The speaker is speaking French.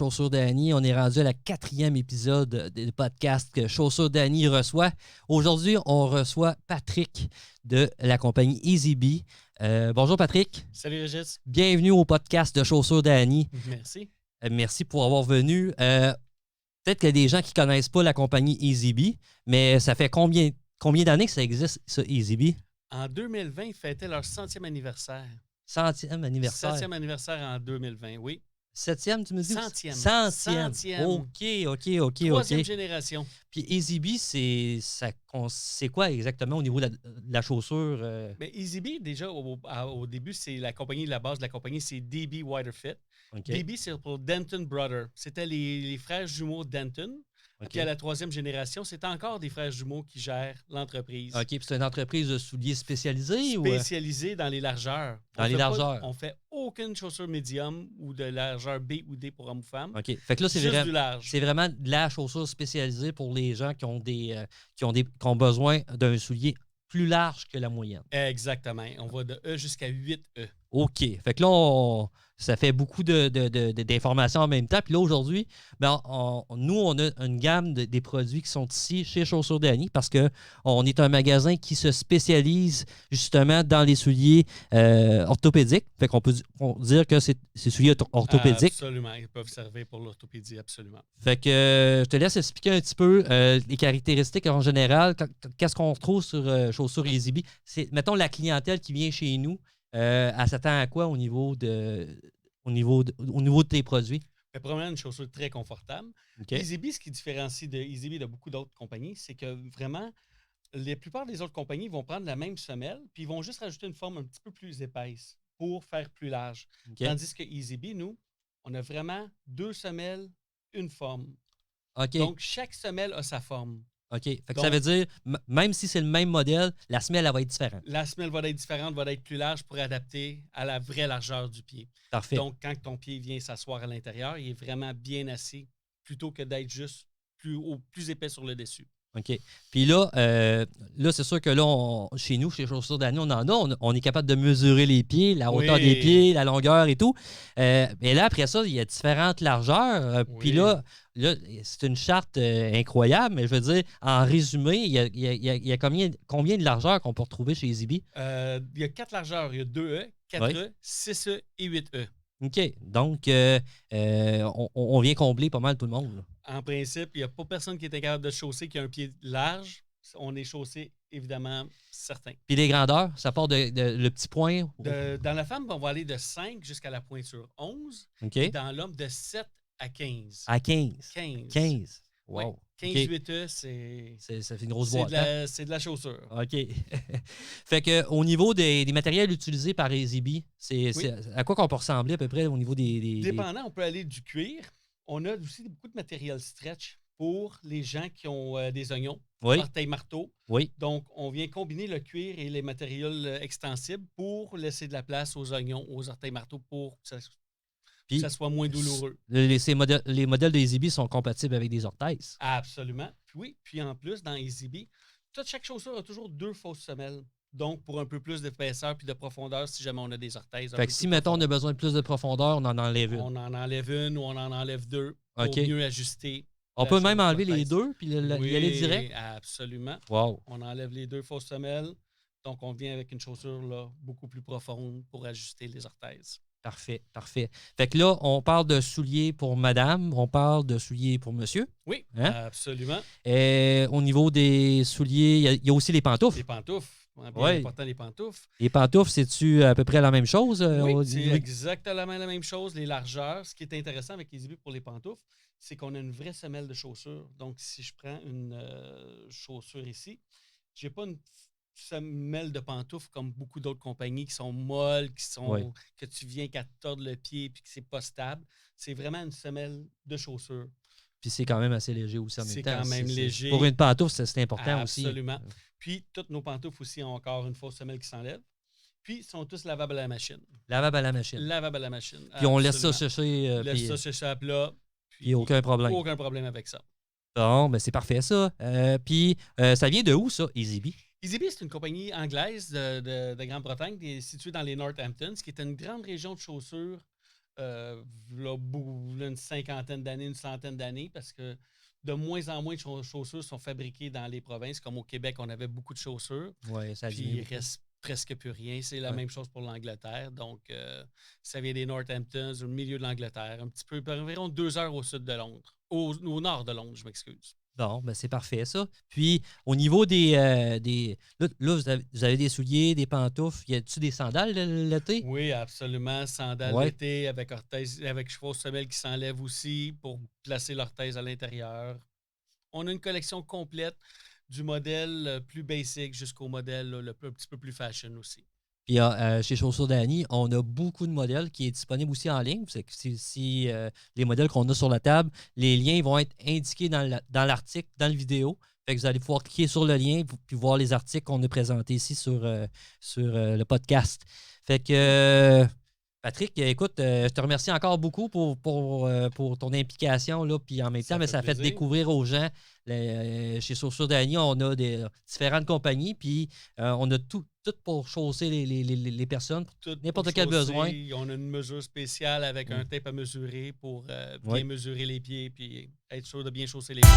Chaussures d'Annie. On est rendu à la 4e épisode du podcast que Chaussures d'Annie reçoit. Aujourd'hui, on reçoit Patrick de la compagnie EasyBee. Bonjour Patrick. Salut Régis. Bienvenue au podcast de Chaussures d'Annie. Merci. Merci pour avoir venu. Peut-être qu'il y a des gens qui ne connaissent pas la compagnie EasyBee, mais ça fait combien d'années que ça existe, ça, EasyBee? En 2020, ils fêtaient leur 100e anniversaire. 100e anniversaire. 7e anniversaire en 2020, oui. 7e, tu me dis? 100e. 100e. OK. Troisième génération. Puis EasyBee, c'est quoi exactement au niveau de la chaussure? Mais EasyBee, déjà, au début, c'est la compagnie, la base de la compagnie, c'est DB Widerfit. Okay. DB, c'est pour Denton Brother. C'était les frères jumeaux Denton. Okay. Puis à la troisième génération, c'est encore des frères jumeaux qui gèrent l'entreprise. OK, puis c'est une entreprise de souliers spécialisée? Spécialisée dans les largeurs. On fait aucune chaussure médium ou de largeur B ou D pour homme ou femme. OK. Fait que là, c'est vraiment de la chaussure spécialisée pour les gens qui ont besoin d'un soulier plus large que la moyenne. Exactement. On va de E jusqu'à 8E. OK. Fait que là, ça fait beaucoup d'informations en même temps. Puis là, aujourd'hui, nous, on a une gamme des produits qui sont ici chez Chaussures d'Annie parce qu'on est un magasin qui se spécialise justement dans les souliers orthopédiques. Fait qu'on peut dire que c'est souliers orthopédiques. Absolument. Ils peuvent servir pour l'orthopédie, absolument. Fait que je te laisse expliquer un petit peu les caractéristiques en général. Qu'est-ce qu'on retrouve sur Chaussures EasyBee? C'est, mettons, la clientèle qui vient chez nous. Elle s'attend à quoi au niveau de tes produits? Probablement une chaussure très confortable. Okay. EasyBee, ce qui différencie de EasyBee de beaucoup d'autres compagnies, c'est que vraiment, la plupart des autres compagnies vont prendre la même semelle puis ils vont juste rajouter une forme un petit peu plus épaisse pour faire plus large. Okay. Tandis que EasyBee, nous, on a vraiment 2 semelles, une forme. Okay. Donc, chaque semelle a sa forme. OK. Fait que ça veut dire, même si c'est le même modèle, la semelle, elle va être différente. La semelle va être différente, va être plus large pour adapter à la vraie largeur du pied. Parfait. Donc, quand ton pied vient s'asseoir à l'intérieur, il est vraiment bien assis plutôt que d'être juste plus épais sur le dessus. OK. Puis là c'est sûr que là, chez nous, chez Chaussures d'Annie, on est capable de mesurer les pieds, la hauteur des pieds, la longueur et tout. Mais là, après ça, il y a différentes largeurs. Puis là, c'est une charte incroyable, mais je veux dire, en résumé, il y a combien de largeurs qu'on peut retrouver chez EasyBee? Il y a 4 largeurs. Il y a 2E, 4E, 6E et 8E. OK. Donc, on vient combler pas mal tout le monde. Là. En principe, il n'y a pas personne qui est incapable de chausser qui a un pied large. On est chaussé, évidemment, certain. Puis les grandeurs, ça part de le petit point? Dans la femme, on va aller de 5 jusqu'à la pointure 11. OK. Et dans l'homme, de 7 à 15. À 15? 15. Wow. Ouais. 15-8E, ça fait une grosse boîte. C'est de la chaussure. OK. Fait que au niveau des matériels utilisés par EasyBee, c'est à quoi qu'on peut ressembler à peu près au niveau des... Dépendant, on peut aller du cuir. On a aussi beaucoup de matériel stretch pour les gens qui ont des oignons, orteils-marteau. Oui. Donc, on vient combiner le cuir et les matériels extensibles pour laisser de la place aux oignons, aux orteils-marteau pour que ça soit moins douloureux. Les modèles de EasyBee sont compatibles avec des orthèses. Absolument. Puis en plus, dans EasyBee, chaque chaussure a toujours 2 fausses semelles. Donc, pour un peu plus d'épaisseur puis de profondeur, si jamais on a des orthèses. Fait que si, mettons, on a besoin de plus de profondeur, on en enlève une. On en enlève une ou on en enlève 2 pour mieux ajuster. On peut même enlever les 2 puis y aller direct? Absolument. Wow. On enlève les 2 fausses semelles. Donc, on vient avec une chaussure là, beaucoup plus profonde pour ajuster les orthèses. Parfait. Fait que là, on parle de souliers pour madame, on parle de souliers pour monsieur. Oui, absolument. Et au niveau des souliers, il y a aussi les pantoufles. Les pantoufles. Bien important, les pantoufles. Les pantoufles, c'est-tu à peu près la même chose? Oui, c'est exactement la même chose. Les largeurs, ce qui est intéressant avec EasyBee pour les pantoufles, c'est qu'on a une vraie semelle de chaussure. Donc, si je prends une chaussure ici, je n'ai pas une semelle de pantoufles comme beaucoup d'autres compagnies qui sont molles, que tu viens qu'à te tordre le pied et que c'est pas stable. C'est vraiment une semelle de chaussure. Puis c'est quand même assez léger aussi en même temps. C'est quand même léger. Pour une pantoufle, c'est important aussi. Absolument. Puis toutes nos pantoufles aussi ont encore une fausse semelle qui s'enlève. Puis ils sont tous lavables à la machine. Lavables à la machine. Lavables à la machine. Puis on laisse ça sécher. Laisse ça sécher à plat. Puis aucun problème. Aucun problème avec ça. Bon, ben c'est parfait ça. Puis ça vient de où ça, EasyBee? EasyBee, c'est une compagnie anglaise de Grande-Bretagne située dans les Northamptons, qui est une grande région de chaussures v'là une cinquantaine d'années, une centaine d'années, parce que de moins en moins de chaussures sont fabriquées dans les provinces. Comme au Québec, on avait beaucoup de chaussures. Oui, ça Puis il reste presque plus rien. C'est la même chose pour l'Angleterre. Donc, ça vient des Northamptons, au milieu de l'Angleterre, un petit peu, environ 2 heures au sud de Londres. Au nord de Londres, je m'excuse. Bon, ben c'est parfait, ça. Puis, au niveau des... là, vous avez des souliers, des pantoufles. Y a-tu des sandales l'été? Oui, absolument. Sandales Ouais. d'été avec orthèse, avec chevaux semelles qui s'enlèvent aussi pour placer l'orthèse à l'intérieur. On a une collection complète du modèle plus basic jusqu'au modèle là, un petit peu plus fashion aussi. Puis chez Chaussures d'Annie, on a beaucoup de modèles qui est disponible aussi en ligne. C'est que si les modèles qu'on a sur la table, les liens vont être indiqués dans l'article, dans la vidéo. Fait que vous allez pouvoir cliquer sur le lien puis voir les articles qu'on a présentés ici sur le podcast. Fait que Patrick, écoute, je te remercie encore beaucoup pour ton implication, là, puis en même temps, ça fait découvrir aux gens, chez Chaussures d'Annie, on a des différentes compagnies, puis on a tout pour chausser les personnes, n'importe quel besoin. On a une mesure spéciale avec un tape à mesurer pour bien mesurer les pieds, puis être sûr de bien chausser les pieds.